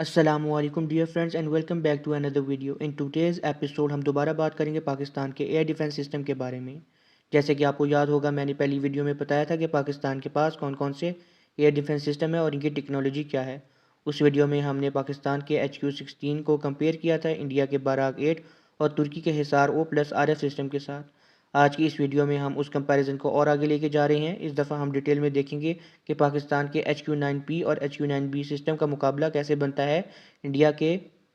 अस्सलामुअलैकुम dear friends and welcome back to another video. In today's episode हम दोबारा बात करेंगे पाकिस्तान के एयर डिफेंस सिस्टम के बारे में। जैसे कि आपको याद होगा, मैंने पहली वीडियो में बताया था कि पाकिस्तान के पास कौन कौन से एयर डिफेंस सिस्टम है और इनकी टेक्नोलॉजी क्या है। उस वीडियो में हमने पाकिस्तान के HQ-16 को कंपेयर किया था इंडिया के बाराक 8 और तुर्की के हिसार O+RF सिस्टम के साथ। आज की इस वीडियो में हम उस कंपैरिजन को और आगे लेके जा रहे हैं। इस दफ़ा हम डिटेल में देखेंगे कि पाकिस्तान के HQ-9P और HQ-9B सिस्टम का मुकाबला कैसे बनता है इंडिया के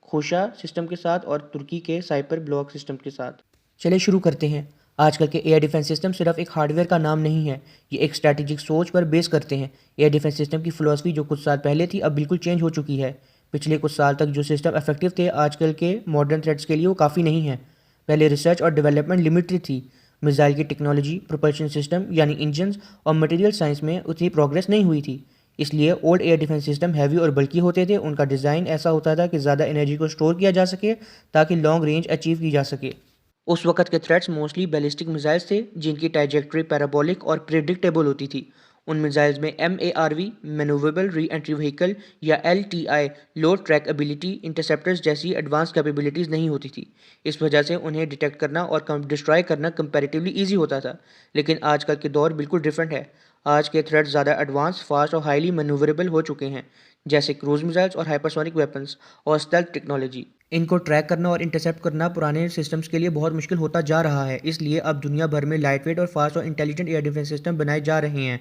खोशा सिस्टम के साथ और तुर्की के साइपर ब्लॉक सिस्टम के साथ। चलिए शुरू करते हैं। आजकल के एयर डिफेंस सिस्टम सिर्फ एक हार्डवेयर का नाम नहीं है, ये एक स्ट्रैटेजिक सोच पर बेस करते हैं। एयर डिफेंस सिस्टम की फ़िलॉसफी जो कुछ साल पहले थी, अब बिल्कुल चेंज हो चुकी है। पिछले कुछ साल तक जो सिस्टम इफेक्टिव थे, आजकल के मॉडर्न थ्रेट्स के लिए वो काफ़ी नहीं है। पहले रिसर्च और डेवलपमेंट लिमिटेड थी। मिसाइल की टेक्नोलॉजी, प्रोपल्शन सिस्टम यानी इंजन्स और मटेरियल साइंस में उतनी प्रोग्रेस नहीं हुई थी। इसलिए old air defence system heavy और बल्कि होते थे। उनका डिज़ाइन ऐसा होता था कि ज़्यादा एनर्जी को स्टोर किया जा सके ताकि लॉन्ग रेंज अचीव की जा सके। उस वक्त के थ्रेट्स मोस्टली बैलिस्टिक मिसाइल्स थे, जिनकी ट्रैजेक्टरी पैराबोलिक और प्रिडिक्टेबल होती थी। उन मिसाइल्स में MARV मैन्यूवेबल री एंट्री व्हीकल या LTI लो ट्रैक एबिलिटी इंटरसेप्टर्स जैसी एडवांस कैपेबिलिटीज़ नहीं होती थी। इस वजह से उन्हें डिटेक्ट करना और डिस्ट्रॉय करना कंपैरेटिवली ईजी होता था। लेकिन आजकल के दौर बिल्कुल डिफरेंट है। आज के थ्रेट्स ज़्यादा एडवांस, फास्ट और हाईली मैन्यूवरेबल हो चुके हैं, जैसे क्रूज मिसाइल्स और हाइपरसोनिक वेपन्स और स्टेल्थ टेक्नोलॉजी। इनको ट्रैक करना और इंटरसेप्ट करना पुराने सिस्टम्स के लिए बहुत मुश्किल होता जा रहा है। इसलिए अब दुनिया भर में लाइटवेट और फास्ट और इंटेलिजेंट एयर डिफेंस सिस्टम बनाए जा रहे हैं,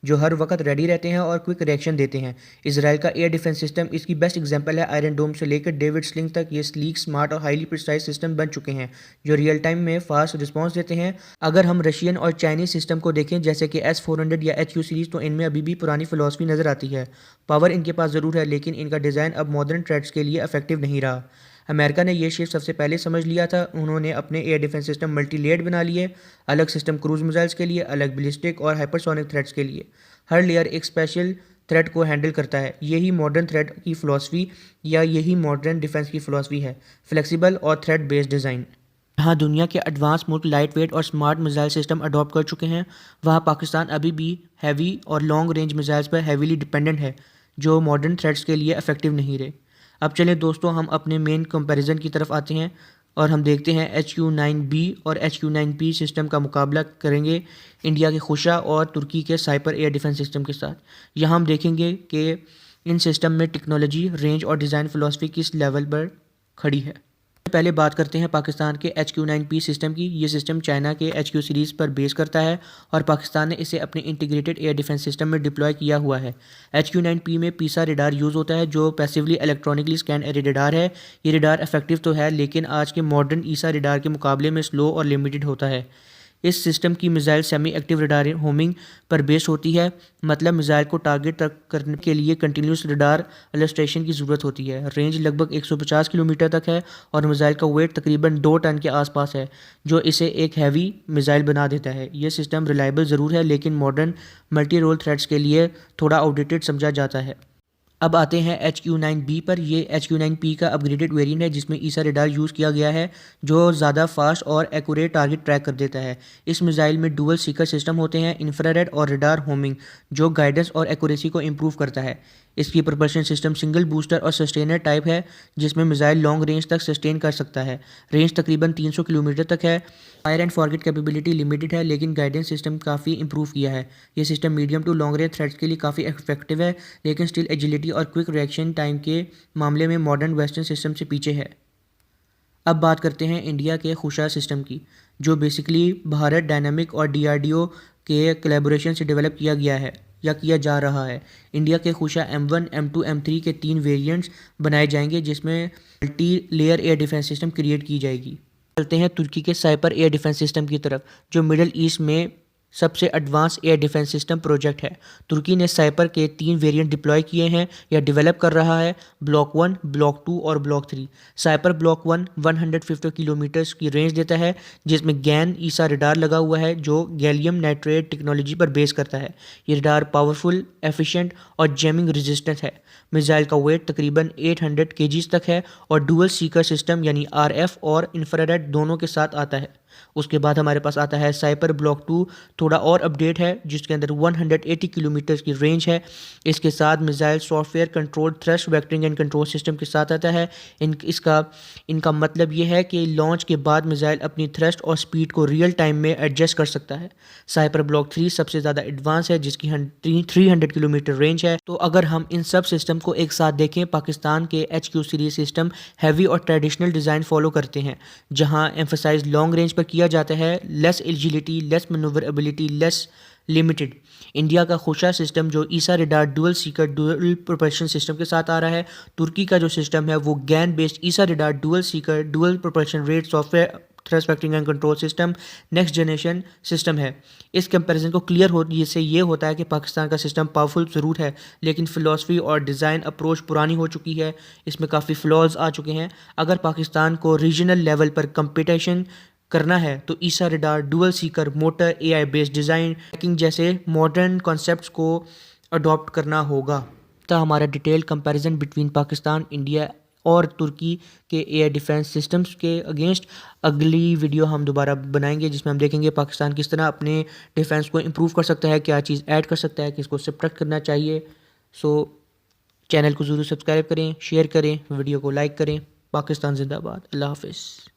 जो हर वक्त रेडी रहते हैं और क्विक रिएक्शन देते हैं। इसराइल का एयर डिफेंस सिस्टम इसकी बेस्ट एग्जांपल है। आयरन डोम से लेकर डेविड स्लिंग तक ये स्लीक, स्मार्ट और हाईली प्रिसाइज सिस्टम बन चुके हैं, जो रियल टाइम में फास्ट रिस्पॉन्स देते हैं। अगर हम रशियन और चाइनीज सिस्टम को देखें, जैसे कि S-400 या HQ सीरीज, तो इनमें अभी भी पुरानी फिलॉसफी नज़र आती है। पावर इनके पास ज़रूर है, लेकिन इनका डिज़ाइन अब मॉडर्न थ्रेट्स के लिए इफेक्टिव नहीं रहा। अमेरिका ने यह शिफ्ट सबसे पहले समझ लिया था। उन्होंने अपने air defence system multi layered बना लिए, अलग सिस्टम क्रूज मिसाइल्स के लिए, अलग बैलिस्टिक और हाइपरसोनिक थ्रेट्स के लिए। हर लेयर एक स्पेशल थ्रेट को हैंडल करता है। यही मॉडर्न थ्रेट की फ़िलॉसफी या यही मॉडर्न डिफेंस की फ़िलॉसफी है, फ्लेक्सिबल और थ्रेट बेस्ड डिज़ाइन। जहाँ दुनिया के एडवांस मुल्क लाइट वेट और स्मार्ट मिसाइल सिस्टम अडॉप्ट कर चुके हैं, वहाँ पाकिस्तान अभी भी हैवी और लॉन्ग रेंज मिसाइल्स पर हैवीली डिपेंडेंट है, जो मॉडर्न थ्रेट्स के लिए इफेक्टिव नहीं रहे। अब चलें दोस्तों, हम अपने मेन कंपैरिजन की तरफ आते हैं और हम देखते हैं HQ-9B और HQ-9P सिस्टम का मुकाबला करेंगे इंडिया के खुशा और तुर्की के साइपर एयर डिफेंस सिस्टम के साथ। यहाँ हम देखेंगे कि इन सिस्टम में टेक्नोलॉजी, रेंज और डिज़ाइन फ़िलॉसफी किस लेवल पर खड़ी है। पहले बात करते हैं पाकिस्तान के HQ-9P सिस्टम की। ये सिस्टम चाइना के HQ सीरीज़ पर बेस करता है और पाकिस्तान ने इसे अपने इंटीग्रेटेड एयर डिफेंस सिस्टम में डिप्लॉय किया हुआ है। HQ-9P में पीसा रेडार यूज़ होता है, जो passively electronically scan array radar है। ये रेडार इफेक्टिव तो है, लेकिन आज के मॉडर्न ईसा रेडार के मुकाबले में स्लो और लिमिटेड होता है। इस सिस्टम की missile semi active radar homing पर बेस्ड होती है, मतलब मिसाइल को टारगेट तक करने के लिए कंटिन्यूस रडार इलस्ट्रेशन की ज़रूरत होती है। रेंज लगभग 150 किलोमीटर तक है और मिसाइल का वेट तकरीबन 2 टन के आसपास है, जो इसे एक हैवी मिसाइल बना देता है। यह सिस्टम रिलायबल ज़रूर है, लेकिन मॉडर्न मल्टी रोल थ्रेट्स के लिए थोड़ा आउटडेटेड समझा जाता है। अब आते हैं HQ-9B पर। ये HQ-9P का अपग्रेडेड वेरिएंट है, जिसमें ईसा रेडार यूज़ किया गया है, जो ज़्यादा फास्ट और एक्यूरेट टारगेट ट्रैक कर देता है। इस मिसाइल में डुअल सीकर सिस्टम होते हैं, इंफ्रारेड और रेडार होमिंग, जो गाइडेंस और एक्यूरेसी को इम्प्रूव करता है। इसकी प्रोपल्शन सिस्टम सिंगल बूस्टर और सस्टेनर टाइप है, जिसमें मिसाइल लॉन्ग रेंज तक सस्टेन कर सकता है। रेंज तकरीबन 300 किलोमीटर तक है। Fire and forget capability limited है, लेकिन गाइडेंस सिस्टम काफ़ी इंप्रूव किया है। ये system medium to long range threats के लिए काफ़ी इफेक्टिव है, लेकिन स्टिल एजिलिटी और क्विक रिएक्शन टाइम के मामले में मॉडर्न वेस्टर्न सिस्टम से पीछे है। अब बात करते हैं इंडिया के खुशा सिस्टम की, जो बेसिकली भारत डायनामिक और DRDO के कोलैबोरेशन से डेवलप किया गया है या किया जा रहा है। इंडिया के खुशा M1, M2, M3 के 3 वेरिएंट्स बनाए जाएंगे, जिसमें multi layer air defence system create की जाएगी। चलते हैं तुर्की के साइपर एयर डिफेंस सिस्टम की तरफ, जो मिडल ईस्ट में सबसे advance air defence system project है। तुर्की ने साइपर के 3 वेरिएंट डिप्लॉय किए हैं या डेवलप कर रहा है, ब्लॉक 1, ब्लॉक 2 और ब्लॉक 3। साइपर ब्लॉक 1 150 किलोमीटर्स की रेंज देता है, जिसमें गैन ईसा रडार लगा हुआ है, जो गैलियम नाइट्रेट टेक्नोलॉजी पर बेस करता है। ये रडार पावरफुल, एफिशिएंट और जैमिंग रेजिस्टेंट है। मिसाइल का वेट तकरीबन 800 kg तक है और डुअल सीकर सिस्टम यानी RF और इंफ्रारेड दोनों के साथ आता है। उसके बाद हमारे पास आता है साइपर ब्लॉक 2, थोड़ा और अपडेट है जिसके अंदर 180 किलोमीटर की रेंज है। इसके साथ missile software control thrust vectoring and control system के साथ आता है। इनका मतलब ये है कि लॉन्च के बाद मिसाइल अपनी थ्रस्ट और स्पीड को रियल टाइम में एडजस्ट कर सकता है। साइपर ब्लॉक 3 सबसे ज़्यादा एडवांस है जिसकी 300 किलोमीटर रेंज है। तो अगर हम इन सब सिस्टम को एक साथ देखें, पाकिस्तान के HQ सीरीज सिस्टम हैवी और ट्रेडिशनल डिज़ाइन फॉलो करते हैं, जहां एम्फसाइज लॉन्ग रेंज पर किया जाता है, less agility, less manoeuvrability, less limited. India का खुशा सिस्टम जो AESA radar dual seeker dual propulsion system के साथ आ रहा है। तुर्की का जो सिस्टम है वो GaN based AESA radar dual seeker dual propulsion rate software thrust vectoring and control system next generation system है। इस कंपैरिजन को क्लियर हो से ये होता है कि पाकिस्तान का सिस्टम पावरफुल ज़रूर है, लेकिन फ़िलासफ़ी और डिज़ाइन अप्रोच पुरानी हो चुकी है, इसमें काफ़ी फ्लॉज आ चुके हैं। अगर पाकिस्तान को रीजनल लेवल पर कंपटीशन करना है तो AESA radar dual seeker motor AI based design hacking जैसे मॉडर्न कॉन्सेप्ट्स को अडॉप्ट करना होगा। तो हमारा detail comparison between Pakistan, India और तुर्की के एयर डिफेंस सिस्टम्स के अगेंस्ट अगली वीडियो हम दोबारा बनाएंगे, जिसमें हम देखेंगे पाकिस्तान किस तरह अपने डिफेंस को इम्प्रूव कर सकता है, क्या चीज़ ऐड कर सकता है, किसको सब्ट्रैक्ट करना चाहिए। सो चैनल को ज़रूर सब्सक्राइब करें, शेयर करें, वीडियो को लाइक करें। पाकिस्तान जिंदाबाद। अल्लाह हाफिज़।